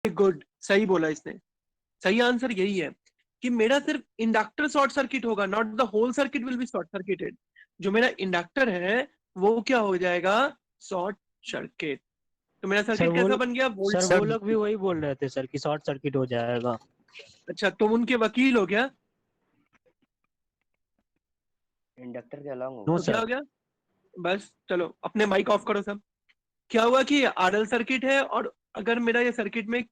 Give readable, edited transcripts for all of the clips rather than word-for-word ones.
Good, सही बोला इसने। सही आंसर यही है कि मेरा सिर्फ इंडक्टर शॉर्ट सर्किट होगा, not the whole circuit will be short circuited. जो मेरा इंडक्टर है वो क्या हो जाएगा, शॉर्ट सर्किट। तो मेरा सर सर्किट वो कैसा बन गया, सर वोल्ट। वो लोग भी वही बोल रहे थे सर कि शॉर्ट सर्किट हो जाएगा। अच्छा, तुम उनके वकील हो क्या? इंडक्टर के अलॉन्ग नो तो होगा। क्या सर। हो गया, बस चलो अपने माइक ऑफ करो सब। क्या हुआ कि आरएल सर्किट है, और अगर मेरा ये सर्किट में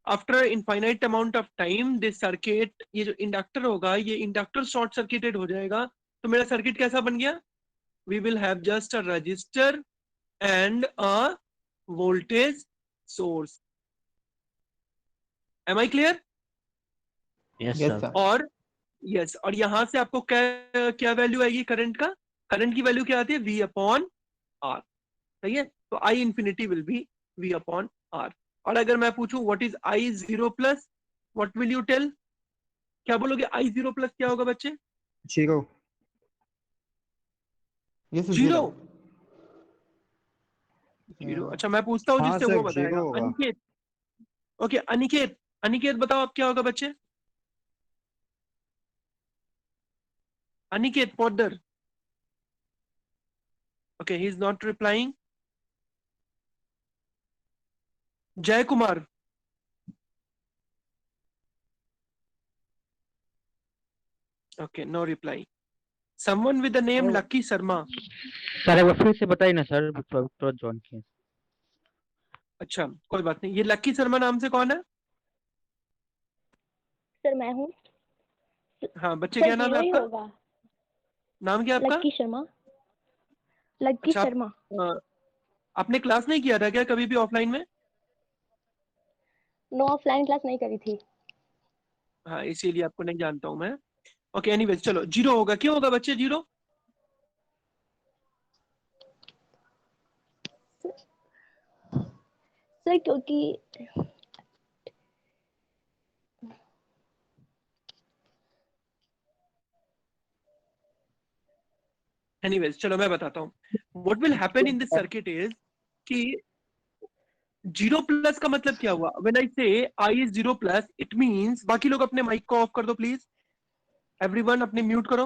after infinite amount of time this circuit, ये जो इंडक्टर होगा ये इंडक्टर शॉर्ट सर्किटेड हो जाएगा। तो मेरा सर्किट कैसा बन गया, we will have just a resistor and a voltage source. Am I clear? Yes yes sir. Sir. और यस, और यहां से आपको क्या क्या वैल्यू आएगी करंट का, करंट की वैल्यू क्या आती है, वी अपॉन आर। सही है, तो I infinity will be V upon R. और अगर मैं पूछूं what is I zero plus, what will you tell, क्या बोलोगे, आई जीरो प्लस क्या होगा बच्चे? Zero. Yes zero. Zero. Zero, अच्छा मैं पूछता हूँ हाँ जिससे सर वो जीरो बताएगा, होगा। अनिकेत। ओके अनिकेत, अनिकेत बताओ आप क्या होगा बच्चे, Aniket Poddar. Okay he is not replying. Jay Kumar, okay no reply. Someone with the name Lucky Sharma. Sir एक बार फिर से बताइए ना सर, तुरंत ज्वाइन किए। अच्छा कोई बात नहीं, ये लकी शर्मा नाम से कौन है? सर मैं हूँ। हाँ बच्चे, सर क्या नाम है जीरो ही आपका? होगा। नाम क्या है आपका? लक्की शर्मा। लक्की अच्छा शर्मा। आपने क्लास नहीं किया था क्या कभी भी ऑफलाइन में? नो, ऑफलाइन क्लास नहीं करी थी। हाँ इसीलिए आपको नहीं जानता हूं मैं। ओके एनीवेज, चलो जीरो होगा, क्यों होगा बच्चे जीरो? सर क्योंकि एनीवेज चलो मैं बताता हूँ। What will happen in this circuit is कि जीरो प्लस का मतलब क्या हुआ, when I say I is zero plus it means, बाकी लोग अपने माइक को ऑफ कर दो प्लीज, एवरीवन अपने म्यूट करो।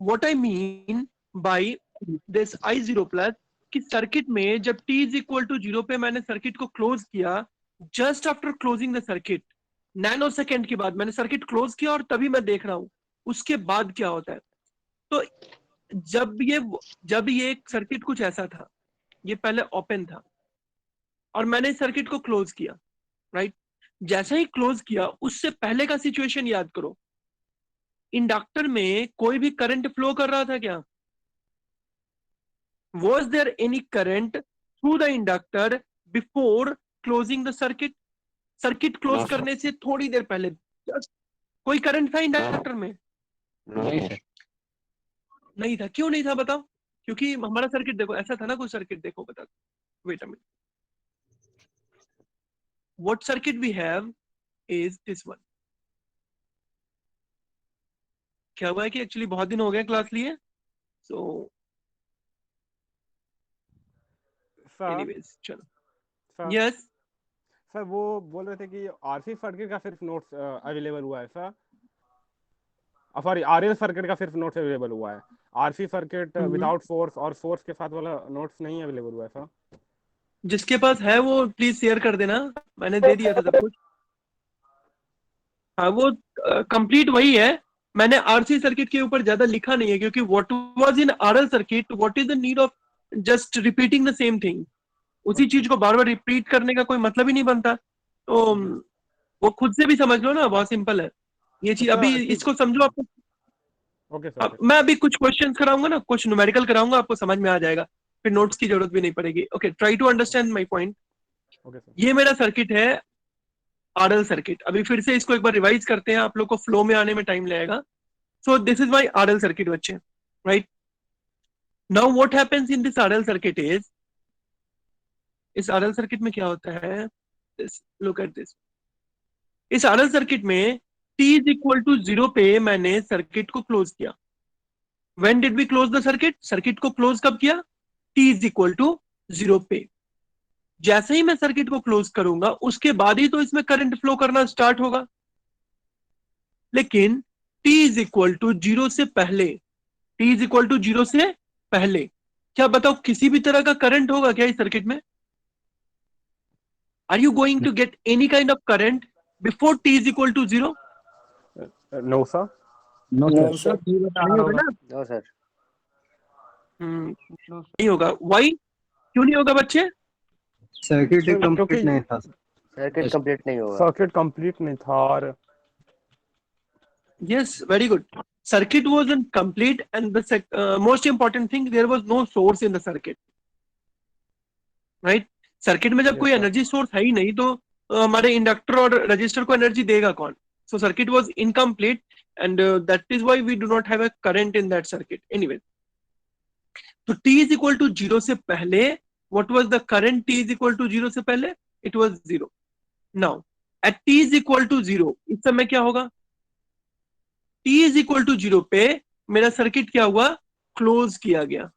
What I mean by this I zero plus, कि सर्किट में जब t is equal to zero पे मैंने सर्किट को क्लोज किया, just after closing the circuit, nano second के बाद मैंने सर्किट क्लोज किया और तभी मैं देख रहा हूं उसके बाद क्या होता है। तो जब ये जब ये सर्किट कुछ ऐसा था, ये पहले ओपन था और मैंने इस सर्किट को क्लोज किया, राइट? जैसे ही क्लोज किया उससे पहले का सिचुएशन याद करो, इंडक्टर में कोई भी करंट फ्लो कर रहा था क्या? Was there any current through the inductor before closing the circuit? Circuit close करने से थोड़ी देर पहले just कोई करंट था इंडक्टर में? नहीं सर। नहीं था। क्यों नहीं था बताओ? क्योंकि हमारा सर्किट देखो ऐसा था ना, कोई सर्किट देखो बता, wait a minute, what circuit we have is this one. क्या हुआ है कि एक्चुअली बहुत दिन हो गए क्लास लिए, सो सर एनीवेज चलो। सर यस सर वो बोल रहे थे कि आरसी सर्किट का सिर्फ नोट्स अवेलेबल हुआ है सर। सॉरी, आरएल सर्किट का सिर्फ नोट्स अवेलेबल हुआ है। आरसी सर्किट विदाउट फोर्स और फोर्स के साथ वाला नोट्स नहीं अवेलेबल हुआ है सर। जिसके पास है वो प्लीज शेयर कर देना, मैंने दे दिया था सब कुछ। हाँ वो कंप्लीट वही है, मैंने आरसी सर्किट के ऊपर ज्यादा लिखा नहीं है क्योंकि what was in RL circuit, what is the need of just repeating the same thing, उसी चीज को बार बार रिपीट करने का कोई मतलब ही नहीं बनता। तो वो खुद से भी समझ लो ना, बहुत सिंपल है ये चीज। अभी सर ठीक। इसको समझो आपको। Okay sir. ओके मैं अभी कुछ क्वेश्चन कराऊंगा ना, कुछ न्यूमेरिकल कराऊंगा, आपको समझ में आ जाएगा, फिर नोट्स की जरूरत भी नहीं पड़ेगी। Okay try to understand my point. Okay sir. ये मेरा सर्किट है आरएल सर्किट। अभी फिर से इसको एक बार रिवाइज करते हैं, आप लोग को फ्लो में आने में टाइम लगेगा। So this is my RL circuit बच्चे, right? Now what happens in this RL circuit is, इस RL circuit में क्या होता है, this, look at this, इस RL circuit में t is equal to 0 पे मैंने सर्किट को क्लोज किया। When did we close the circuit? Circuit को क्लोज कब किया? t is equal to 0 पे। जैसे ही मैं सर्किट को क्लोज करूंगा उसके बाद ही तो इसमें करंट फ्लो करना स्टार्ट होगा। लेकिन t is equal to zero से पहले, t is equal to zero से पहले क्या बताओ किसी भी तरह का करंट होगा क्या इस सर्किट में? Are you going to get any kind of current before t is equal to zero? No sir. No No, sir sir. नहीं होगा ना? No sir. नहीं होगा। वाई? क्यों नहीं होगा बच्चे? सर्किट सर, कंप्लीट क्योंकि नहीं था। सर्किट कंप्लीट नहीं होगा। सर्किट कंप्लीट नहीं था और Yes, very good. Circuit wasn't complete, and the most important thing, there was no source in the circuit. Right? Circuit में जब Yes, कोई sir. एनर्जी सोर्स है ही नहीं तो हमारे इंडक्टर और रजिस्टर को एनर्जी देगा कौन? So circuit was incomplete and that is why we do not have a current in that circuit. Anyway, तो t is equal to zero से पहले what was the current? t is equal to zero से पहले it was zero. Now at t is equal to zero इस समय क्या होगा? t is equal to zero पे मेरा सर्किट क्या हुआ? क्लोज किया गया।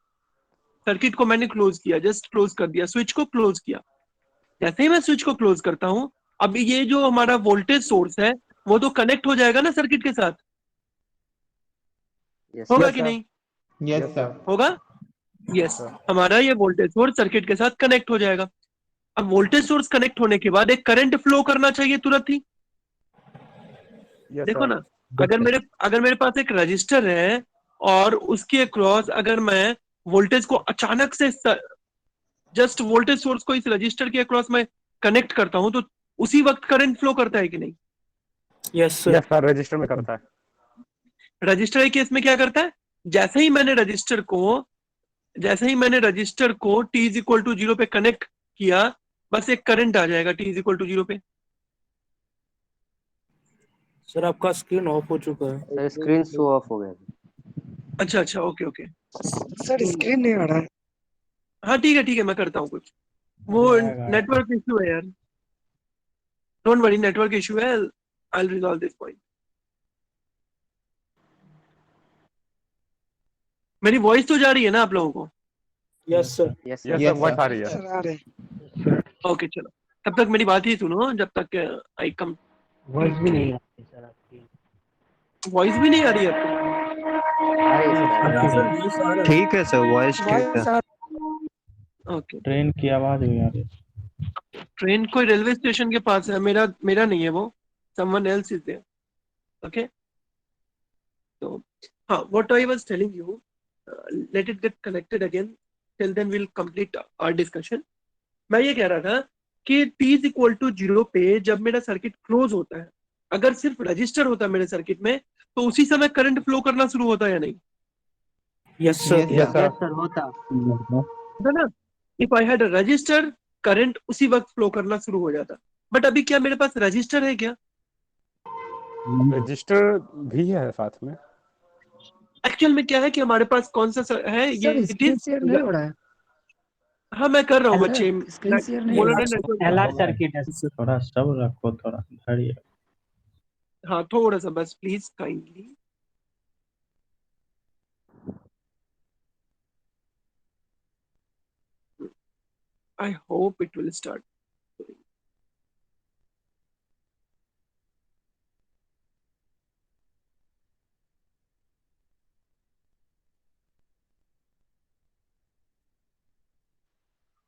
सर्किट को मैंने क्लोज किया, जस्ट क्लोज कर दिया, स्विच को क्लोज किया। जैसे ही मैं स्विच को क्लोज करता हूं, अब ये जो हमारा वोल्टेज सोर्स है वो तो कनेक्ट हो जाएगा ना सर्किट के साथ, यस होगा Yes, कि sir. नहीं? Yes sir. होगा। यस, हमारा ये वोल्टेज सोर्स सर्किट के साथ कनेक्ट हो जाएगा। अब वोल्टेज सोर्स कनेक्ट होने के बाद एक करंट फ्लो करना चाहिए तुरंत ही। Yes, देखो sir. ना, अगर मेरे पास एक रजिस्टर है और उसके अक्रॉस अगर मैं वोल्टेज को अचानक से जस्ट वोल्टेज सोर्स को इस रजिस्टर के अक्रॉस में कनेक्ट करता हूं तो उसी वक्त करंट फ्लो करता है कि नहीं? Yes, sir. Yes, sir. Register में करता है। रजिस्टर के केस में क्या करता है? जैसे ही मैंने रजिस्टर को t is equal to zero पे कनेक्ट किया, बस एक करंट आ जाएगा t is equal to zero पे। सर आपका स्क्रीन ऑफ हो चुका है। सर स्क्रीन शो ऑफ हो गया। अच्छा अच्छा, ओके ओके, सर स्क्रीन नहीं आ रहा है। हाँ ठीक है मैं करता हूँ कुछ। वो नेटवर्क इशू है यार, डोंट वरी, नेटवर्क इशू है, I will resolve this point. मेरी वॉइस तो जा रही है ना आप लोगों को? Yes sir. Yes Yes, sir. sir. Voice आ रही है। सर आ रहे। ओके चलो, तब तक मेरी बात ही सुनो जब तक आई कम। वॉइस भी नहीं आ रही सर आपकी। वॉइस भी नहीं आ रही है आपको? आ रही है सर। सर वॉइस आ रहा है। ठीक है सर, वॉइस ठीक है। ओके, ट्रेन की आवाज नहीं आ रही। ट्रेन कोई रेलवे स्टेशन के पास है, मेरा नहीं है वो, someone else is there. Okay, तो हाँ, what I was telling you, let it get connected again, till then will complete our discussion. मैं ये कह रहा था कि t is equal to zero पे जब मेरा सर्किट क्लोज होता है, अगर सिर्फ रजिस्टर होता है मेरे सर्किट में तो उसी समय करंट फ्लो करना शुरू होता है या नहीं? Yes sir. Yes, sir. Sir होता। होता ना? If I had a resistor, current उसी वक्त फ्लो करना शुरू हो जाता। बट अभी क्या मेरे पास रजिस्टर है क्या? रजिस्टर भी है साथ में। एक्चुअल में क्या है कि हमारे पास कौन सा है ये, इट इज, नहीं हो रहा है। हाँ मैं कर रहा हूँ बच्चे, स्क्रीन शेयर नहीं बोलो हो ना रहा। network- एलआर सर्किट है। थोड़ा सब रखो, थोड़ा धैर्य। हाँ थोड़ा सा बस please kindly. I hope it will start.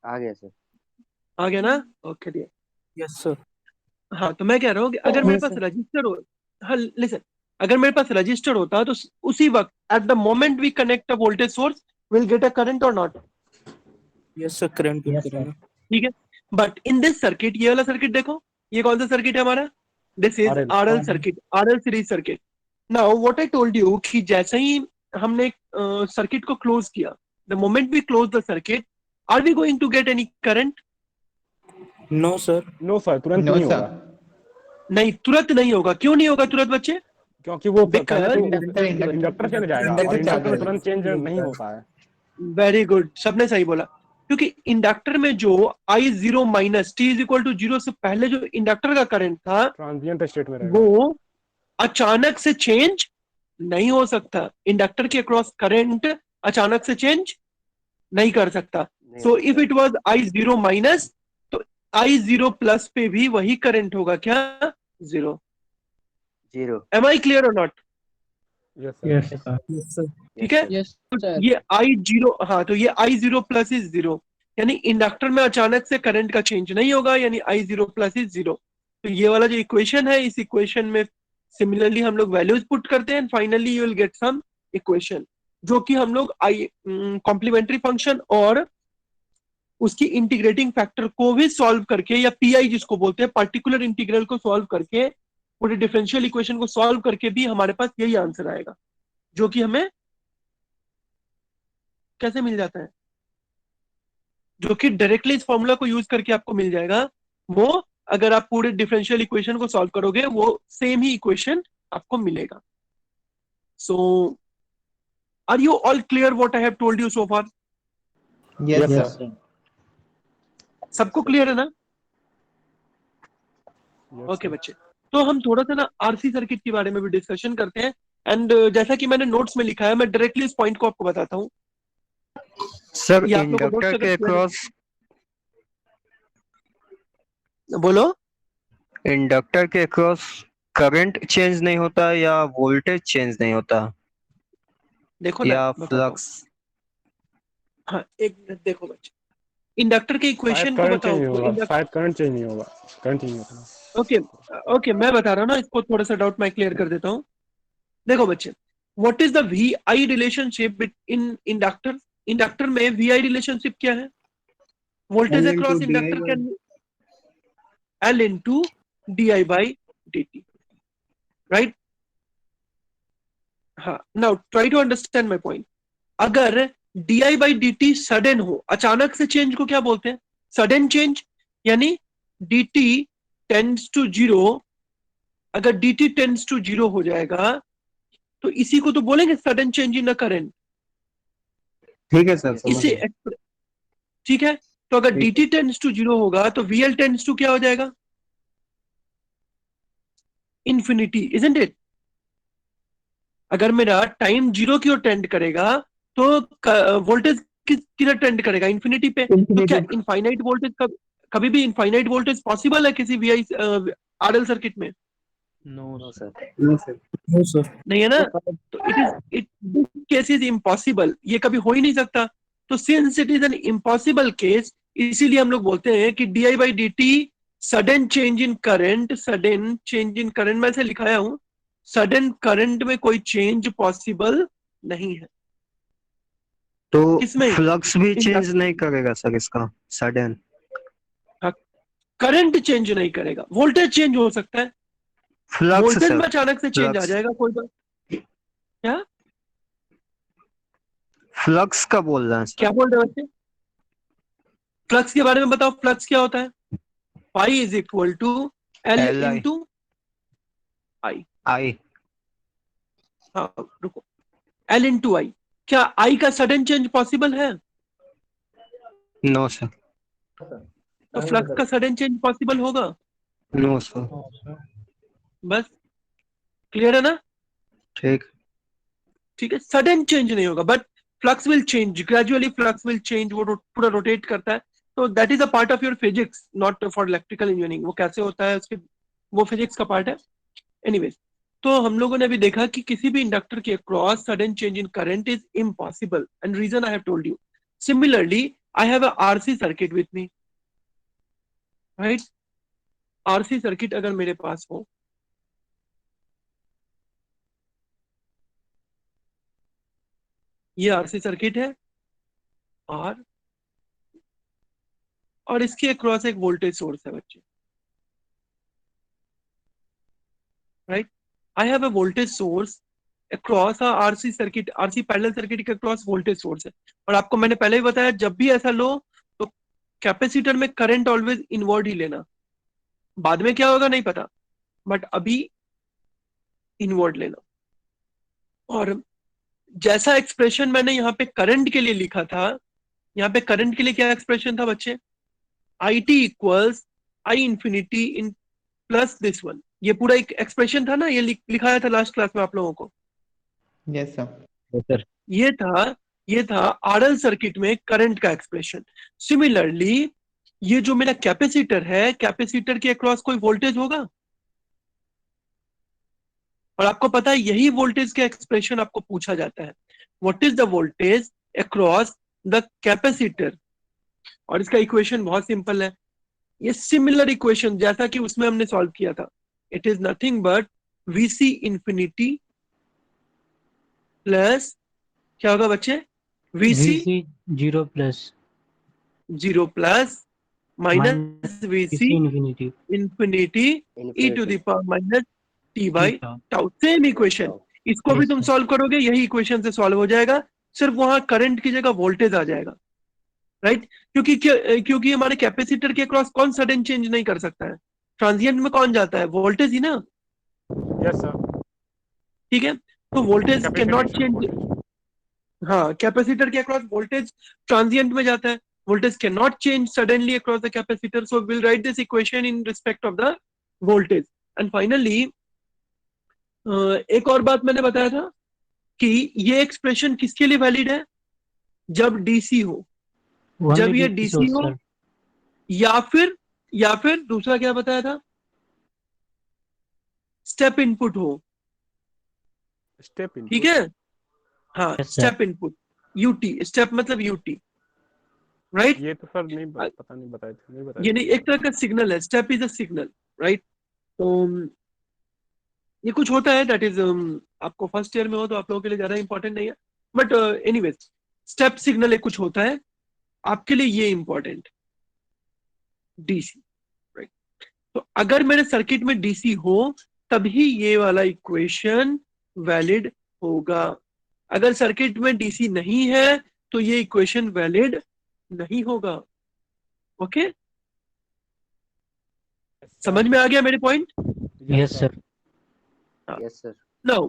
आ गया सर। आ गया ना? Okay dear. Yes sir. हाँ तो मैं कह रहा हूँ कि अगर मेरे पास रजिस्टर हो, हाँ लिसन, अगर मेरे पास रजिस्टर होता तो उसी वक्त at the moment we connect a voltage source will get a current or not? Yes sir, current करेंगे। ठीक है, बट इन दिस सर्किट, ये वाला सर्किट देखो, ये कौन सा सर्किट है हमारा? This is RL. RL circuit, RL series circuit. Now what I told you कि जैसे ही हमने सर्किट को क्लोज किया, the moment we close the circuit, are we going to get any current? No sir. No sir, तुरंत नहीं होगा। नहीं, तुरंत नहीं होगा। क्यों नहीं होगा तुरंत बच्चे? क्योंकि वो Because- पहले तो इंडक्टर से जाएगा और इंडक्टर में तुरंत चेंज नहीं होता है। वेरी गुड, सबने सही बोला। क्योंकि इंडक्टर में जो I zero minus T is equal to zero से पहले जो इंडक्टर का करंट था ट्रांजिएंट स्टेट में रहेगा। वो अचानक से चेंज नहीं हो सकता। इंडक्टर के अक्रॉस करंट अचानक से चेंज नहीं कर सकता। नहीं सो होता। If it was I zero minus, I zero plus पे भी वही करंट होगा क्या? Zero. Zero. Am I clear or not? Yes sir. ठीक है। यस तो सर। ये आई जीरो, हाँ, तो ये आई जीरो प्लस इज जीरो, यानी इंडक्टर में अचानक से करंट का चेंज नहीं होगा, यानी आई जीरो प्लस इज जीरो। तो ये वाला जो इक्वेशन है, इस इक्वेशन में सिमिलरली हम लोग वैल्यूज पुट करते हैं, finally you will get some equation, जो कि हम लोग आई कॉम्प्लीमेंट्री फंक्शन और उसकी इंटीग्रेटिंग फैक्टर को भी सॉल्व करके, या पीआई जिसको बोलते हैं, पार्टिकुलर इंटीग्रल को सॉल्व करके, पूरे डिफरेंशियल इक्वेशन को सॉल्व करके भी हमारे पास यही आंसर आएगा, जो कि हमें कैसे मिल जाता है, जो कि डायरेक्टली इस फॉर्मूला को यूज करके आपको मिल जाएगा। वो अगर आप पूरे डिफरेंशियल इक्वेशन को सॉल्व करोगे, वो सेम ही इक्वेशन आपको मिलेगा। So are you all clear what I have told you so far? Yes yes sir. Sir. सबको क्लियर है ना? ओके बच्चे, तो हम थोड़ा सा ना आरसी सर्किट के बारे में भी डिस्कशन करते हैं। एंड जैसा कि मैंने नोट्स में लिखा है, मैं डायरेक्टली इस पॉइंट को आपको बताता हूँ। सर ये आप लोगों को इंडक्टर notes के अगर क्रॉस बोलो। इंडक्टर के क्रॉस करंट चेंज नहीं होता या वोल्टेज चेंज नहीं होता देखो ना, या बताता हूँ। फ्लक्स? हाँ, एक मिनट देखो बच्चे, इंडक्टर के शायद इक्वेशन को करंट चेंज बताओ नहीं तो होगा, शायद करंट चेंज नहीं होगा, करंट चेंज नहीं होगा। ओके ओके, मैं बता रहा हूँ ना, इसको थोड़ा सा डाउट मैं क्लियर कर देता हूँ। देखो बच्चे, what is the V I relationship in inductor? Inductor में वी आई रिलेशनशिप क्या है? Voltage across inductor can L into D I by D T, right? हाँ, now try to understand my point. अगर D I by D T sudden हो, अचानक से change को क्या बोलते हैं? Sudden change. यानी D T tends to zero, अगर D T tends to zero हो जाएगा, तो इसी को तो बोलेंगे sudden change in a current. ठीक है सर, समझ इसे गए। ठीक है। तो अगर ठीक d T tends to zero होगा, तो वीएल टेंड्स टू क्या हो जाएगा? Infinity, isn't it? अगर मेरा टाइम जीरो की ओर टेंड करेगा, तो वोल्टेज किधर टेंड करेगा? इंफिनिटी पे। तो क्या इनफाइनाइट वोल्टेज कभी भी इनफाइनाइट वोल्टेज पॉसिबल है किसी वीआई आरएल सर्किट में? No no sir. Sir. No sir. No sir. नहीं है ना? तो इट केस इज इम्पॉसिबल, ये कभी हो ही नहीं सकता। तो since it is an impossible case, इसीलिए हम लोग बोलते हैं कि D I by D T sudden change in current, sudden change in current, मैं ऐसे लिखाया हूं, सडन करंट में कोई चेंज पॉसिबल नहीं है। तो किसमें? फ्लक्स भी चेंज इंडक्टर। नहीं करेगा सर इसका सडन? करंट चेंज नहीं करेगा, वोल्टेज चेंज हो सकता है। फ्लक्स वोल्टेज सर, में अचानक से चेंज आ फ्लक्स जाएगा, कोई बात क्या? फ्लक्स का बोल रहे हैं सर। क्या बोल रहे हो बच्चे? फ्लक्स के बारे में बताओ, फ्लक्स क्या होता है? Pi is equal to L Li. Into I. I. हाँ रुको, एल इंटू आई। क्या आई का सडन चेंज पॉसिबल है? No sir. तो फ्लक्स का सडन चेंज पॉसिबल होगा? No sir. बस, क्लियर है ना? ठीक। ठीक है, सडन चेंज नहीं होगा, but flux will change gradually, flux will change, वो पूरा रोटेट करता है। तो that is a part of your physics, not for electrical engineering. वो कैसे होता है उसके, वो फिजिक्स का पार्ट है। एनीवेज, तो हम लोगों ने अभी देखा कि किसी भी इंडक्टर के across sudden change in current is impossible, and reason I have told you. Similarly I have a RC circuit with me, right? RC circuit अगर मेरे पास हो, ये आरसी सर्किट है, और इसके अक्रॉस एक वोल्टेज सोर्स है बच्चे, right? I have a voltage source across RC circuit, RC parallel circuit के अक्रॉस वोल्टेज सोर्स है। और आपको मैंने पहले ही बताया, जब भी ऐसा लो तो कैपेसिटर में करंट ऑलवेज इनवर्ड ही लेना। बाद में क्या होगा नहीं पता, बट अभी इनवर्ड लेना। और जैसा एक्सप्रेशन मैंने यहाँ पे करंट के लिए लिखा था, यहाँ पे करंट के लिए क्या एक्सप्रेशन था बच्चे? I T equals I infinity in plus this one. ये पूरा एक एक्सप्रेशन था ना, ये लिखाया था लास्ट क्लास में आप लोगों को। Yes sir. सर ये था आरएल सर्किट में करंट का एक्सप्रेशन। सिमिलरली ये जो मेरा कैपेसिटर है, कैपेसिटर के अक्रॉस कोई वोल्टेज होगा? और आपको पता है यही वोल्टेज का एक्सप्रेशन आपको पूछा जाता है, what is the voltage across the capacitor. और इसका इक्वेशन बहुत सिंपल है, ये सिमिलर इक्वेशन जैसा कि उसमें हमने सॉल्व किया था। It is nothing but VC infinity plus क्या होगा बच्चे, VC VC 0 plus 0 plus minus VC infinity infinity e to Infinity. The power minus t by theta. Tau. Same equation, इसको भी Yes, तुम sir. सॉल्व करोगे यही इक्वेशन से solve हो जाएगा, सिर्फ वहां करंट की जगह वोल्टेज आ जाएगा, राइट। क्योंकि हमारे कैपेसिटर के अक्रॉस कौन सडन चेंज नहीं कर सकता है, ट्रांजिएंट में कौन जाता है, वोल्टेज ही ना, यस सर, ठीक है। तो voltage can capacitor not sir, change, voltage. हाँ कैपेसिटर के अक्रॉस वोल्टेज ट्रांजिएंट में जाता है, voltage cannot change suddenly across the capacitor, so we'll write this equation in respect of the voltage. And finally एक और बात मैंने बताया था कि ये एक्सप्रेशन किसके लिए वैलिड है, जब डीसी हो, जब Only ये DC डीसी source, हो, sir. या फिर दूसरा क्या बताया था, स्टेप इनपुट हो, स्टेप इनपुट। ठीक है, हाँ Yes, sir. Step input, UT, step मतलब यूटी, राइट। ये तो सर नहीं पता नहीं बताए थे, नहीं बताए ये थे। नहीं, एक तरह का सिग्नल है, step is a signal, right. तो ये कुछ होता है दैट इज आपको फर्स्ट ईयर में हो तो आप लोगों के लिए ज्यादा इंपॉर्टेंट नहीं है, बट एनीवेज स्टेप सिग्नल एक कुछ होता है, आपके लिए ये इंपॉर्टेंट, डीसी, राइट। तो अगर मेरे सर्किट में डीसी हो तभी ये वाला इक्वेशन वैलिड होगा, अगर सर्किट में डीसी नहीं है तो ये इक्वेशन वैलिड नहीं होगा, ओके। समझ में आ गया मेरे point? Yes, sir. Yes, sir. Now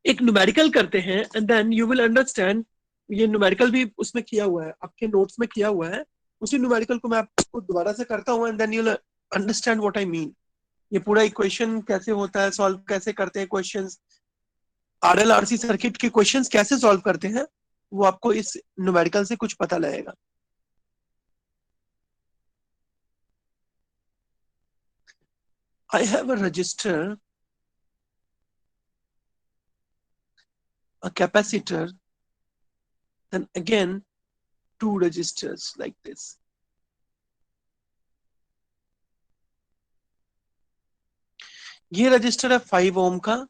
एक न्यूमेरिकल करते हैं and then you will understand, ये न्यूमेरिकल भी उसमें किया हुआ है, आपके नोट्स में किया हुआ है, उसी न्यूमेरिकल को मैं आपको दोबारा से करता हूँ and then you will understand what I mean. ये पूरा इक्वेशन कैसे होता है, सॉल्व कैसे करते हैं क्वेश्चंस, आरएलआरसी सर्किट के क्वेश्चंस कैसे सॉल्व करते हैं, वो आपको इस न्यूमेरिकल से कुछ पता लगेगा। I have a resistor, a capacitor, then again two resistors like this. ये रजिस्टर है 5 ओम का,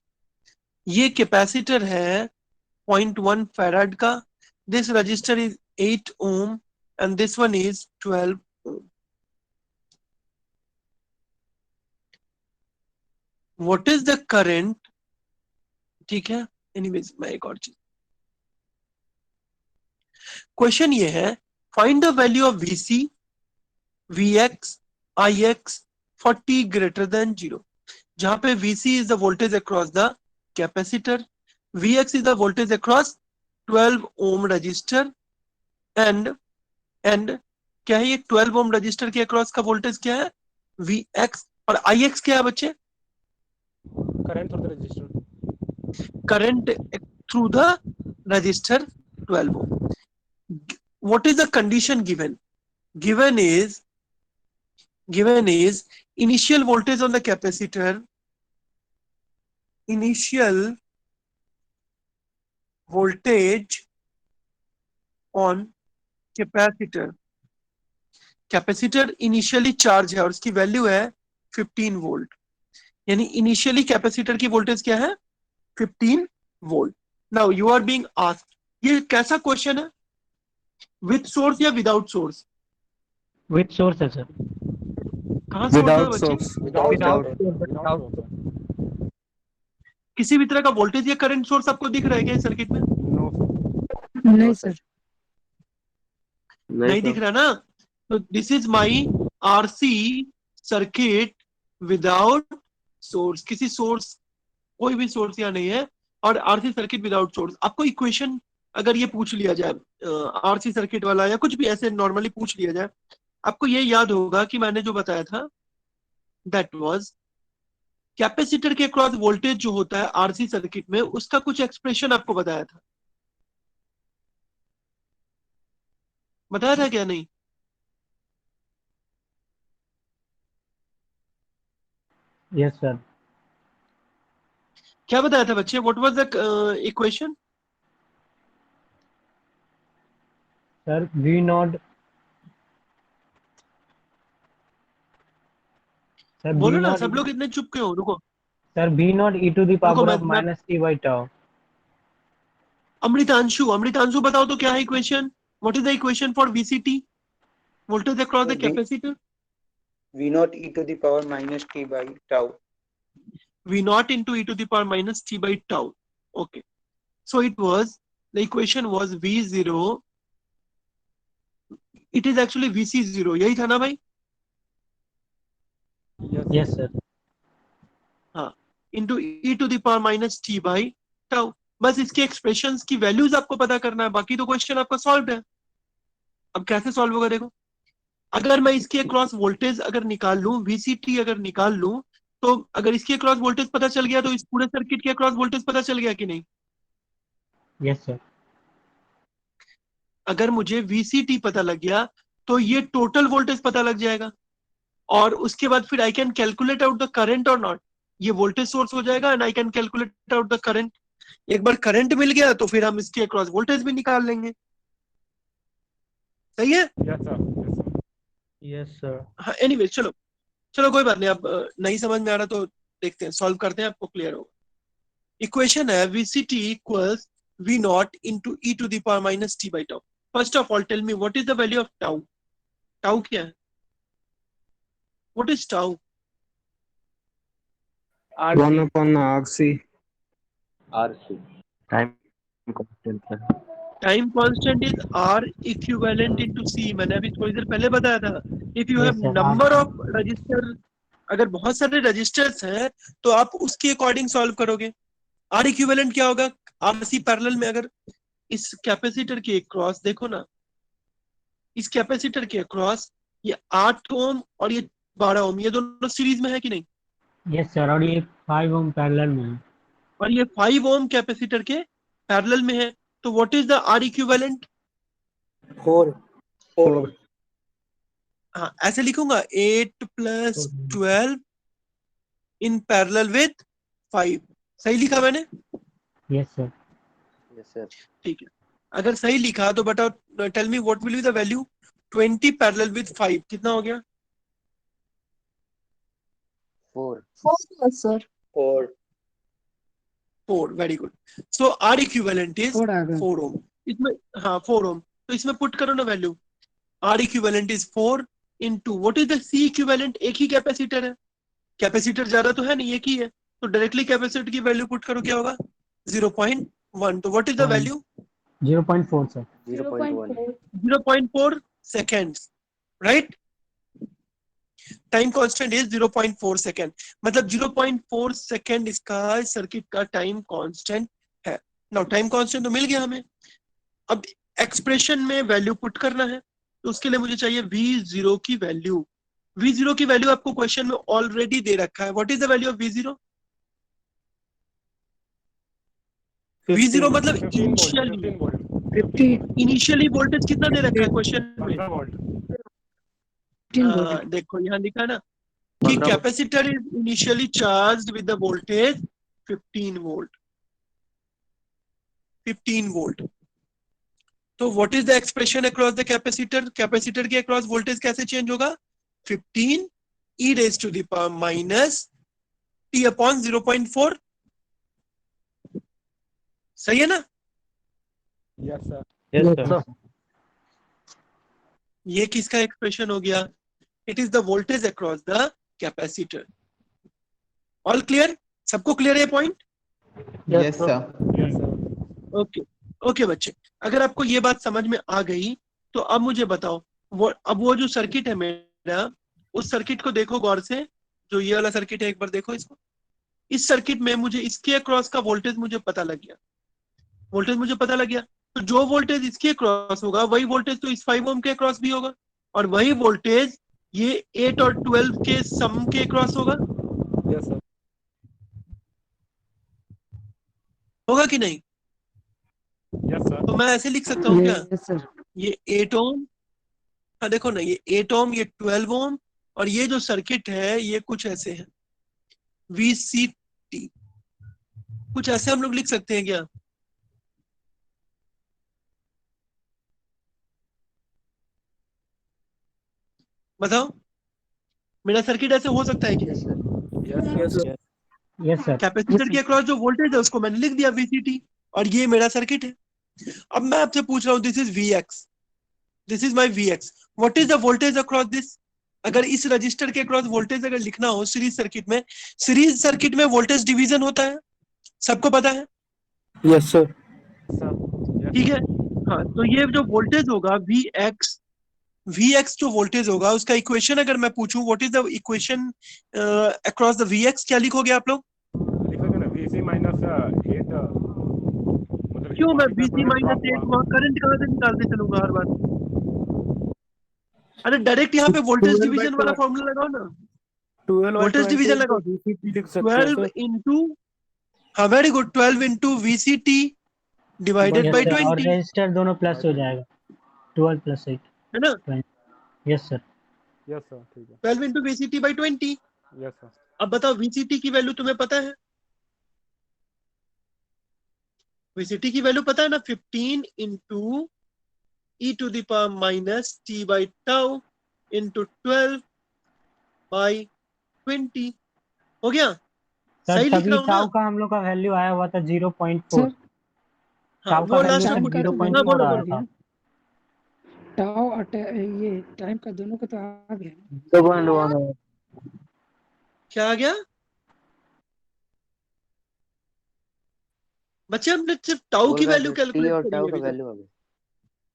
ये कैपेसिटर है 0.1 फैराड का, this register is 8 ohm and this one is 12 ohm. What is the current, ठीक है। एनीवेज मैं एक और चीज, क्वेश्चन ये है, find the value of VC VX IX for T greater than 0, जहां पे VC is the voltage across the capacitor, VX is the voltage across 12 ohm resistor, and क्या है ये 12 ओम रजिस्टर के अक्रॉस का वोल्टेज क्या है, वीएक्स, और आईएक्स क्या है बच्चे, current through the resistor, current through the resistor 12 ohm. What is the condition given? Given is initial voltage on the capacitor, initial voltage on capacitor, capacitor initially charge है और उसकी value है 15 volt, यानी initially capacitor की voltage क्या है, 15 volt. Now you are being asked, ये कैसा क्वेश्चन है, विथ सोर्स या विदाउट सोर्स, With source है, sir. कहां सोर्स है विदाउट बच्चे, सोर्स, विदाउट किसी भी तरह का वोल्टेज या करंट सोर्स आपको दिख रहा है क्या इस सर्किट में, नो नहीं सर। नहीं दिख रहा ना, तो this is my RC circuit without source, किसी सोर्स, कोई भी सोर्स यहाँ नहीं है, और आरसी सर्किट विदाउट सोर्स। आपको इक्वेशन अगर ये पूछ लिया जाए आरसी सर्किट वाला या कुछ भी ऐसे नॉर्मली पूछ लिया जाए, आपको ये याद होगा कि मैंने जो बताया था दैट वाज कैपेसिटर के अक्रॉस वोल्टेज जो होता है आरसी सर्किट में, उसका कुछ एक्सप्रेशन आपको बताया था क्या नहीं, Yes, sir. क्या बताया था बच्चे? What was the equation? Sir, V naught. Sir, V बोलो ना, naught. सब लोग इतने चुप क्यों हो? रुको Sir, V naught e to the रुको, power मैं of minus t by tau. Amritanshu बताओ तो क्या है equation? What is the equation for VCT, voltage across the capacitor? V naught e to the power minus t by tau. V naught into e to the power minus t by tau. Okay, so it was, the equation was V0, it is actually VC0, यही था ना भाई? Yes, sir. हाँ, into e to the power minus t by tau. बस इसके expressions की values आपको पता करना है, बाकी तो क्वेश्चन आपका सॉल्व है। अब कैसे सॉल्व होगा देखो, अगर मैं इसके अक्रॉस वोल्टेज अगर निकाल लूं, VCT अगर निकाल लूं, तो अगर इसके अक्रॉस वोल्टेज पता चल गया तो इस पूरे सर्किट के अक्रॉस वोल्टेज पता चल गया कि नहीं? Yes, sir. अगर मुझे VCT पता लग गया तो ये टोटल वोल्टेज पता लग जाएगा, और उसके बाद फिर I can calculate out the current or not. ये वोल्टेज सोर्स हो जाएगा and I can calculate out the current. एक बार करंट मिल गया तो फिर हम इसके अक्रॉस वोल्टेज भी निकाल लेंगे। सही है? Yes, sir. Yes, sir. Yes, sir. हाँ, एनीवे चलो चलो कोई बात नहीं, अब नहीं समझ में आ रहा तो देखते हैं, सॉल्व करते हैं, आपको क्लियर होगा। इक्वेशन है VCT equals V naught into e to the power minus t by tau. First of all tell me what is the value of tau? Tau क्या है? What is tau? 1/RC. RC. Time constant है। Time constant is R equivalent into C। मैंने अभी थोड़ी देर पहले बताया था। If you Yes, have sir. Number of resistor, अगर बहुत सारे रजिस्टर्स हैं तो आप उसके अकॉर्डिंग सॉल्व करोगे। R इक्विवेलेंट क्या होगा? RC पैरेलल में अगर इस कैपेसिटर के क्रॉस देखो ना, इस कैपेसिटर के क्रॉस ये 8 ओम और ये 12 ओम, ये दोनों सीरीज में है कि नहीं? Yes, sir. और ये 5 ohm पैरेलल में है। और ये 5 ओम कैपेसिटर के पैरेलल में है, तो what is the R equivalent? 4. हाँ, ऐसे लिखूंगा 8 प्लस 12 इन पैरेलल विथ 5। सही लिखा मैंने? Yes, sir. Yes, sir. ठीक है, अगर सही लिखा तो बताओ, tell me what will be the value 20 parallel with 5, कितना हो गया? 4. sir. 4. 4, very good. So R equivalent is 4 ohm. इसमें हाँ 4 ओम, तो इसमें पुट करो ना value. R equivalent is 4 into what is the C equivalent? एक ही कैपेसिटर है, कैपेसिटर ज्यादा तो है नहीं, एक ही है, तो डायरेक्टली कैपेसिटर की वैल्यू पुट करो, क्या होगा? 0.1। तो what is the value? 0.4, sir. 0.1. 0.4 seconds, right? Time constant is 0.4 second, मतलब 0.4 सेकेंड इसका सर्किट का टाइम कांस्टेंट है। नाउ टाइम कांस्टेंट तो मिल गया हमें, अब एक्सप्रेशन में वैल्यू पुट करना है, तो उसके लिए मुझे चाहिए V0 की वैल्यू। V0 की वैल्यू आपको क्वेश्चन में ऑलरेडी दे रखा है। What is the value of V0? V0 मतलब 15 volt. इनिशियली वोल्टेज कितना दे रखा है क्वेश्चन में? 15 volt. हाँ, देखो यहाँ लिखा ना कि capacitor is initially charged with the voltage 15 volt. 15 volt. तो what is the expression across the capacitor? Capacitor के अक्रॉस वोल्टेज कैसे चेंज होगा? 15 e raised to the power minus t upon 0.4। सही है ना? Yes, sir. Yes, sir. ये किसका expression हो गया? It is the voltage across the capacitor. All clear? सबको क्लियर है point? Yes, sir. Yes, sir. Okay okay बच्चे, अगर आपको ये बात समझ में आ गई तो अब मुझे बताओ, वो जो सर्किट है मेरा, उस सर्किट को देखो गौर से, जो ये वाला सर्किट है, एक बार देखो इसको। इस सर्किट में मुझे इसके अक्रॉस का वोल्टेज मुझे पता लग गया, वोल्टेज मुझे पता लग गया, तो जो वोल्टेज इसके अक्रॉस होगा वही वोल्टेज तो इस 5 ओम के अक्रॉस भी होगा, और वही वोल्टेज ये 8 और 12 के सम के अक्रॉस होगा। Yes, sir. होगा कि नहीं? Yes, sir. तो मैं ऐसे लिख सकता हूँ क्या? ये 8 ओम, हाँ देखो ना, ये 8 ओम, ये 12 ओम, और ये जो सर्किट है ये कुछ ऐसे है। VCT, कुछ ऐसे हम लोग लिख सकते हैं क्या? बताओ, मेरा सर्किट ऐसे हो सकता है क्या? Yes sir. कैपेसिटर के अक्रॉस जो वोल्टेज है उसको मैंने लिख दिया VCT, और ये मेरा सर्किट है। अब मैं आपसे पूछ रहा हूँ, this is VX, this is my VX, what is the voltage across this? अगर इस रजिस्टर के अक्रॉस वोल्टेज अगर लिखना हो सीरीज सर्किट में वोल्टेज डिवीजन होता है, सबको पता है? Yes, sir. ठीक है। हाँ, तो ये जो वोल्टेज होगा VX जो वोल्टेज होगा उसका इक्वेशन अगर मैं पूछूं, what is the equation across the VX, क्या लिखोगे आप लोग? लिखोगे ना VC माइनस 8, मतलब क्यों मैं कितना VC voltage माइनस drop 8 हुआ? वहां करंट कहां से निकालते चलूंगा हर बार? अरे डायरेक्ट यहाँ पे वोल्टेज 12 by डिवीजन वाला 12 फॉर्मूला लगाओ ना, 12 by वोल्टेज 20 डिवीजन into लगाओ। VCT लिख सकते हैं 12 सर। इंटू, हाँ very good, 12 into VCT divided yes by sir, और 20, रजिस्टर दोनों प्लस हो जाएगा, 12 प्लस 8। है ना? Yes sir. यस सर, ठीक है। 12 into VCT by 20। Yes sir. अब बताओ VCT की वैल्यू तुम्हें पता है? VCT की वैल्यू पता है ना, 15 into e to the power minus t by tau into 12 by 20 हो गया? सर सही लिख तभी रहा हूँ ना? टाउ का हम लोग का वैल्यू आया हुआ था 0.4। सर हाँ टाउ का वो वैल्यू लास्ट सर में का तो 0.4 हाँ बोलो आया बोलो। था। टाउ और ये टाइम का दोनों का तो आ गया। 2.1 क्या आ गया बच्चे? हमने सिर्फ टाउ की वैल्यू कैलकुलेट करी है अभी तक।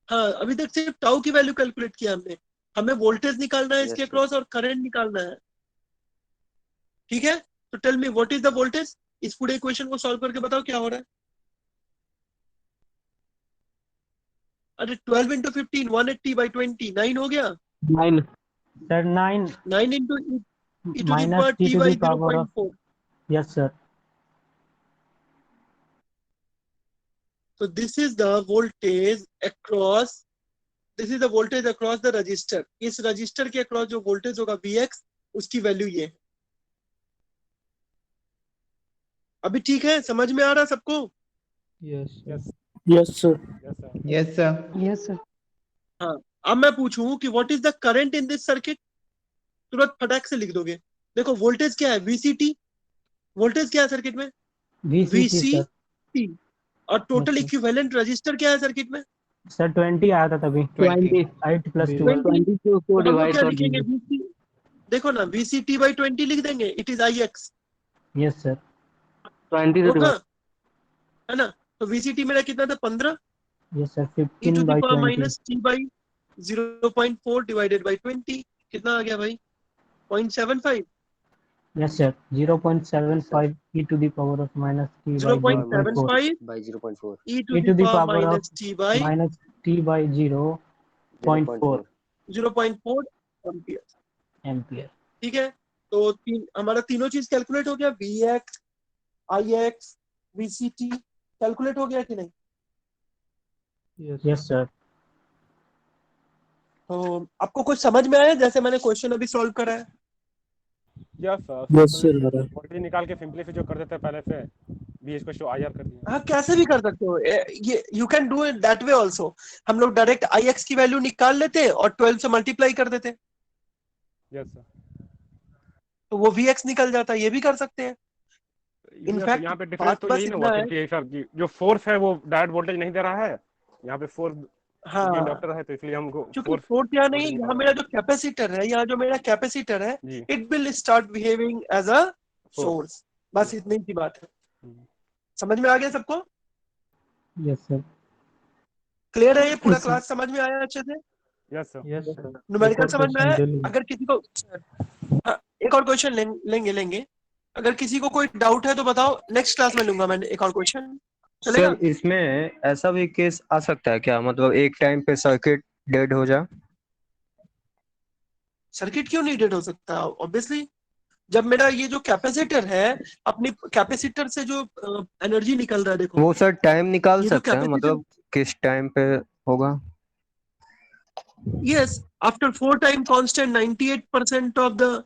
हाँ अभी तक सिर्फ टाउ की वैल्यू कैलकुलेट किया हमने। हमें वोल्टेज निकालना है इसके क्रॉस और करंट निकालना है। ठीक है, तो tell me what is the voltage? इस पूरे इक्वेशन को सॉल्व करके बताओ क्या हो रहा है। अरे 12 इंटू 15 180 बाई 20 9 हो गया। 9 sir 9 9 into e to the minus power t t to by the power of. 0.4। Yes sir. So this is the voltage across, this is the voltage across the register। इस register के across जो voltage होगा VX, उसकी value ये है। अभी ठीक है, समझ में आ रहा है सबको? Yes. Yes Yes, sir. Yes sir. Yes, sir. Yes sir. हाँ, अब मैं पूछूं कि what is the current in this circuit, तुरंत फटाक से लिख दोगे। देखो वोल्टेज क्या है VCT, वोल्टेज क्या है सर्किट में VCT सर। VCT, और टोटल Okay. इक्विवेलेंट रजिस्टर क्या है सर्किट में? सर 20 आया था तभी। 20 8 प्लस 20। 12। 20 को तो हम लोग डिवाइड क्या कर लिखेंगे? दीजिए। VC, देखो ना VCT बाई 20 लिख देंगे, it is IX। Yes sir. 20 से होगा, डिवाइड। है ना? तो VCT मेरा कितना था? 15 yes sir e 15 to the by power 20। minus t by 0.4 divided by 20 कितना आ गया भाई? 0.75। Yes sir 0.75 e to the power of minus t by 0.4 0.75 e to e the to the power power of minus t by minus t by 0.4 0.4 ampere. Ampere. ठीक है, तो हमारा तीनों चीज calculate हो गया, VX IX VCT कैलकुलेट हो गया कि नहीं? Yes sir. तो आपको कुछ समझ में आया जैसे मैंने क्वेश्चन अभी सॉल्व करा है? Yes sir. Yes, sir. Sir. Voltage निकाल के सिंपलीफाई जो कर देते हैं पहले से, V इसको शो IR कर दिया। हाँ कैसे भी कर सकते हो ये, you can do it that way also. हम लोग डायरेक्ट IX की वैल्यू निकाल लेते और 12 से मल्टीप्लाई कर देते, यस सर। तो वो VX निकल जाता, ये भी कर सकते हैं। In fact, यहाँ पे बात डिफरेंस तो बस यही ना इतना हुआ है। कि सर जो फोर्स है वो डायरेक्ट वोल्टेज नहीं दे रहा है, यहाँ पे फोर्स हाँ, इंडक्टर है तो इसलिए हमको क्योंकि फोर्स फोर्थ यहाँ नहीं, voltage यहाँ निकालना मेरा है। जो कैपेसिटर है, यहाँ जो मेरा कैपेसिटर है, जी it will start behaving as a source. बस इतनी सी बात है। समझ में आ गया सबको? Yes sir. क्लियर है? ये पूरा Yes, sir. क्लास समझ में आया अच्छे से? Yes sir. Yes, sir. Numerical समझ में आया? question अगर किसी को हाँ, एक और क्वेश्चन लेंगे। अगर किसी को कोई डाउट है तो बताओ, नेक्स्ट क्लास में लूंगा मैं एक और क्वेश्चन, चलेगा? सर इसमें ऐसा भी केस आ सकता है क्या, मतलब एक टाइम पे सर्किट डेड हो जाए? सर्किट क्यों नहीं डेड हो सकता? ऑब्वियसली जब मेरा ये जो कैपेसिटर है, अपनी कैपेसिटर से जो एनर्जी निकल रहा है, देखो वो सर टाइम निकाल ये जो सकते हैं, कैपेसिटर, मतलब किस टाइम पे होगा? yes, after 4 time constant 98% of the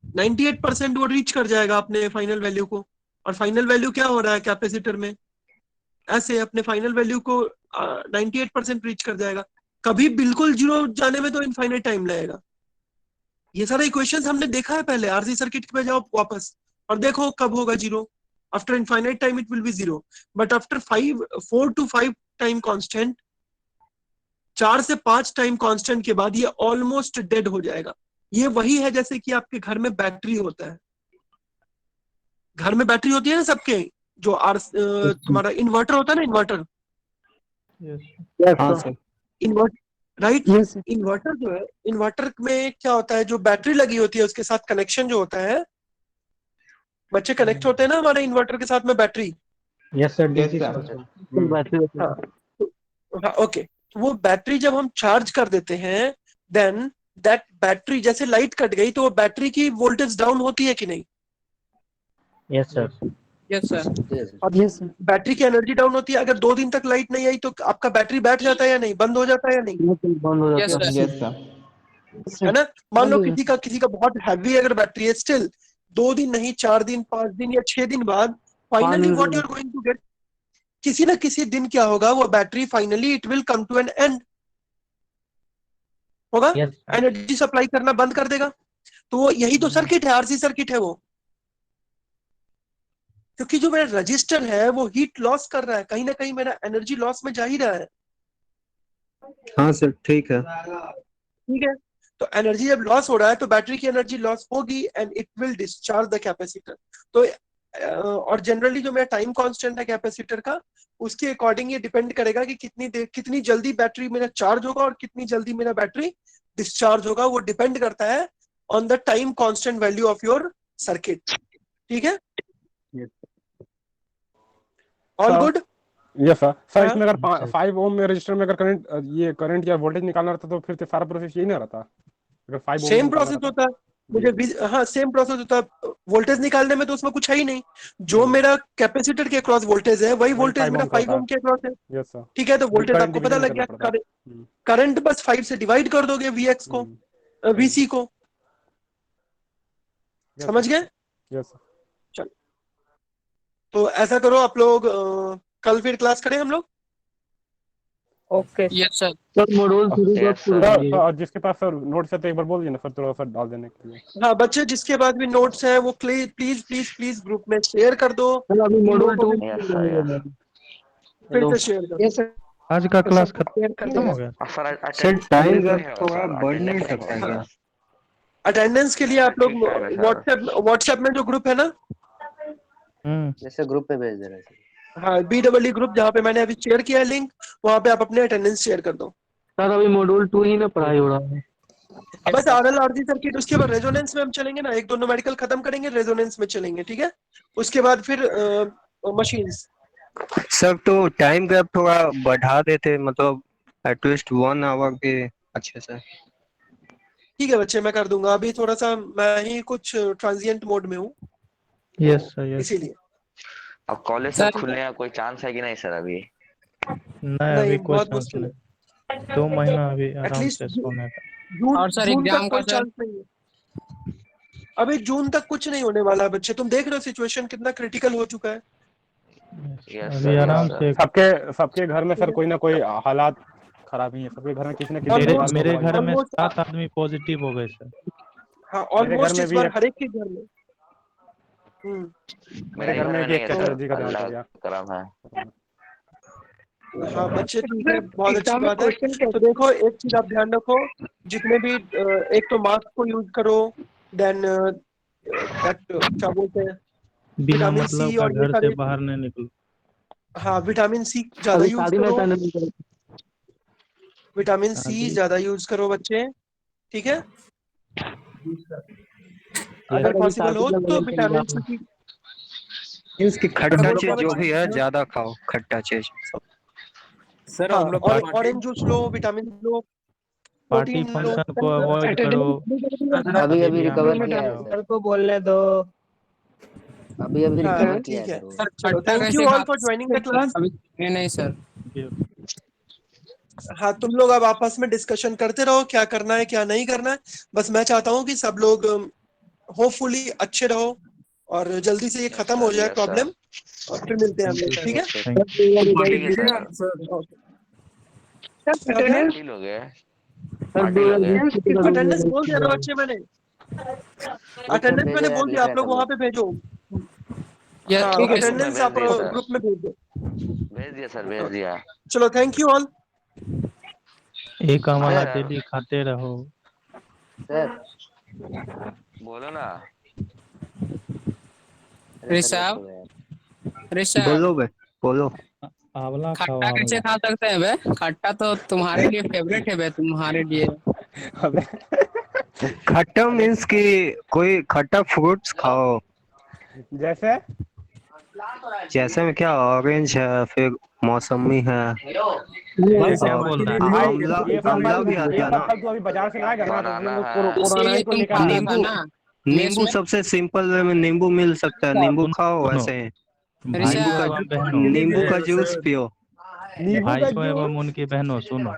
98% वो रीच कर जाएगा अपने फाइनल वैल्यू को। और फाइनल वैल्यू क्या हो रहा है कैपेसिटर में, ऐसे अपने फाइनल वैल्यू को 98% रीच कर जाएगा। कभी बिल्कुल जीरो जाने में तो इनफाइनाइट टाइम लगेगा। ये सारे इक्वेशंस हमने देखा है पहले। आरसी सर्किट पे जाओ वापस और देखो कब होगा zero. After infinite time it will be zero, but after 4 to 5 time constant, 4 से 5 टाइम कांस्टेंट के बाद ये ऑलमोस्ट डेड हो जाएगा। ये वही है जैसे कि आपके घर में बैटरी होता है। घर में बैटरी होती है ना सबके, जो तुम्हारा इन्वर्टर होता है ना, इन्वर्टर, हाँ sir. Inverter, right. Yes sir. Inverter जो है, इन्वर्टर में क्या होता है, जो बैटरी लगी होती है उसके साथ कनेक्शन जो होता है, बच्चे कनेक्ट होते हैं ना हमारे इन्वर्टर के साथ में battery. Yes sir, Yes, DC sir. Source. Battery हाँ, ओके। वो बैटरी जब हम चार्ज कर देते हैं, देन दैट बैटरी, जैसे लाइट कट गई तो वो बैटरी की वोल्टेज डाउन होती है कि नहीं? Yes sir. Yes, sir. Yes sir. Battery की एनर्जी डाउन होती है। अगर 2 दिन तक लाइट नहीं आई तो आपका बैटरी बैठ जाता है या नहीं, बंद हो जाता है या नहीं, बंद हो Yes, जाता है। Yes, sir. है ना? मान लो बंद हो किसी का बहुत हैवी अगर बैटरी है, स्टिल 2 दिन नहीं, 4 दिन, 5 दिन या 6 दिन बाद finally what you are going to get, किसी ना किसी दिन क्या होगा, वो battery finally it will come to an end होगा, यस एनर्जी सप्लाई करना बंद कर देगा। तो वो यही तो सर्किट है, आरसी सर्किट है वो। क्योंकि जो मेरा रजिस्टर है वो हीट लॉस कर रहा है, कहीं ना कहीं मेरा एनर्जी लॉस में जा ही रहा है। हाँ सर, ठीक है। ठीक है, तो एनर्जी जब लॉस हो रहा है तो बैटरी की एनर्जी लॉस होगी and it will discharge the capacitor. तो और जनरली जो मेरा टाइम कांस्टेंट है कैपेसिटर का, उसके अकॉर्डिंग ये डिपेंड करेगा कि कितनी जल्दी बैटरी मेरा चार्ज होगा और कितनी जल्दी मेरा बैटरी डिस्चार्ज होगा। वो डिपेंड करता है on the time constant value of your circuit. ठीक है, all good. Yes sir. Sir हाँ? इसमें अगर 5 ओम में रजिस्टर में अगर करंट या वोल्टेज निकालना रहता तो फिर से सारा प्रोसेस यही ना रहता? अगर 5 ओम सेम प्रोसेस होता है हाँ, सेम प्रोसेस होता है। वोल्टेज निकालने में तो उसमें कुछ है ही नहीं। जो मेरा कैपेसिटर के अक्रॉस वोल्टेज है वही वोल्टेज 5 मेरा ओम का 5 होता ओम के अक्रॉस है। Yes sir. ठीक है, तो वोल्टेज करंट आपको पता डिवीजन लग गया। करना पड़ता। करंट बस 5 से डिवाइड कर दोगे वीएक्स को, वीसी को। समझ गए? Yes sir. तो ऐसा करो आप लोग, कल फिर क्लास करें हम लोग। Okay. Yes, sir. Sir module शुरू कब शुरू करिए? सर जिसके पास सर नोट्स है तो एक बार बोल दीजिए ना सर, थोड़ा सा डाल देने के लिए। हाँ बच्चे, जिसके बाद भी नोट्स है वो please please please please group में शेयर कर दो। सर अभी मॉड्यूल 2 फिर से शेयर कर दो। Yes sir. आज का क्लास शेयर कर खत्म दो। हो गया। सर टाइम जब थोड़ा बढ़ नहीं सकता है क्या? अटेंडेंस के लिए आप लोग व्हाट्सएप में जो ग्रुप है ना, जैसे ग्रुप पे भेज दे रहे थे। हाँ, BEE ग्रुप, जहाँ पे मैंने अभी शेयर किया है लिंक, वहाँ पे आप अपने अटेंडेंस शेयर कर दो। सर अभी मॉड्यूल 2 ही में पढ़ाई हो रहा है। बस RL RC सर्किट, उसके बाद रेजोनेंस में हम चलेंगे ना, 1-2 न्यूमेरिकल खत्म करेंगे, रेजोनेंस में चलेंगे। ठीक है, उसके बाद फिर मशीन्स। सर तो टाइम गैप थोड़ा बढ़ा देते, मतलब एटलीस्ट 1 आवर के अच्छे से। ठीक है बच्चे, मैं कर दूंगा। अभी थोड़ा सा मैं ही कुछ ट्रांजिएंट मोड में हूँ, यस सर, यस। इसीलिए। अब कॉलेज सब खुलने का कोई चांस है कि नहीं सर अभी? नहीं, अभी कोई बहुत चांस मुश्किल है। नहीं। 2 महीना अभी आराम एटलीस्ट से सोने का। जून और सर जून एग्जाम तक का कोई सर? चांस नहीं है। अभी जून तक कुछ नहीं होने वाला है बच्चे। तुम देख रहे हो सिचुएशन कितना क्रिटिकल हो चुका है। Yes, अभी sir, आराम yes, से। सबके घर में सर कोई ना कोई हालात खराब ही है। सबके घर में किसी ना किसी मेरे- प्रकार का मेरे बीमारी घर है। में Almost- 7 आदमी पॉजिटिव हो गए सर। हाँ, मेरे घर ऑलमोस्ट में इस भी बार एक- हर एक के घर में। मेरे घर में भी एक एलर्जी का अल्लाह हो गया। करम है। हाँ बच्चे, ठीक है, बहुत अच्छी बात है। तो देखो, एक चीज आप ध्यान रखो, जितने भी एक तो मास्क को यूज करो, देन क्या बोलते हैं, बिना विटामिन मतलब सी का और ये घर से सारे। बाहर नहीं निकलो। हाँ, विटामिन सी ज्यादा अभी यूज शादी में करो, पहले विटामिन सी ज्यादा यूज करो बच्चे। ठीक है, अगर पॉसिबल हो तो विटामिन सी की इसकी खट्टा चीज जो भी है ज्यादा खाओ, खट्टा चीज। सर हाँ, हम लोग और ऑरेंज जूस लो, विटामिन लो, पार्टी प्रोटीन लो। फंक्शन को अवॉइड करो। अभी भी रिकवर आने किया वाला है है। सर। को बोलने दो। अभी हाँ, रिकवर किया ठीक है है। सर वो। सर चलो, खट्टा थैंक यू कैसे all for joining the class. अभी नहीं सर। हाँ, तुम लोग अब आपस में डिस्कशन करते रहो, क्या करना है क्या नहीं करना है। बस मैं चाहता हूँ कि सब लोग होपफुली अच्छे रहो और जल्दी से ये खत्म हो जाए Yes, प्रॉब्लम, और फिर मिलते हैं हम लोग, ठीक है? ठीक है सर। Okay. पार्टी लोग है, पार्टी लोग है। अटेंडेंस बोल दिया ना बच्चे, मैंने अटेंडेंस मैंने बोल दिया, आप लोग वहाँ पे भेजो। यस हाँ, ठीक है सर। अटेंडेंस आप भेज दिया, ग्रुप में भेज दो। भेज दिया सर, भेज दिया। चलो, थैंक यू ऑल। एक हमारा सर। डेली खाते रहो। बोलो ना। ऋषभ, ऋषभ बोलो बे, बोलो। आंवला खाओ खट्टा कैसे आंवला। खा सकते हैं बे? खट्टा तो तुम्हारे लिए फेवरेट है बे, तुम्हारे लिए। खट्टा मीन्स कि कोई खट्टा फ्रूट्स खाओ, जैसे जैसे में क्या ऑरेंज है, फिर मौसमी है, ये क्या और बोल रहा है? आंवला, आंवला भी आता है ना। फल तो अभी बाजार से लाएगा ना, तो तुम बनाना लोग है। पुराना ही इसीलिए तो तुम लेकर खाता आए। था नींबू, ना। नींबू सबसे सिंपल वे में नींबू मिल सकता है, नींबू खाओ सुनो, वैसे। भाइयों ऋषभ, एवं बहनों, नींबू का जूस पियो। भाइयों एवं उनकी बहनों सुनो,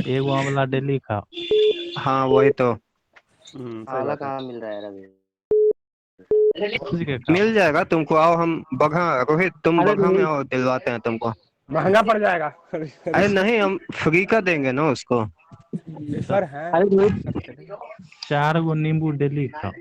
एगो आंवला डेली खाओ। हाँ वही तो, आंवला कहाँ मिल रहा है अभी? समझ के खाओ। मिल जाएगा तुमको, आओ हम बघा, रोहित तुम बघा में आओ, दिलवाते हैं तुमको। महंगा पड़ जाएगा। अरे नहीं, हम फ्री का देंगे ना उसको। सर है 4 गो नींबू डेली खाओ।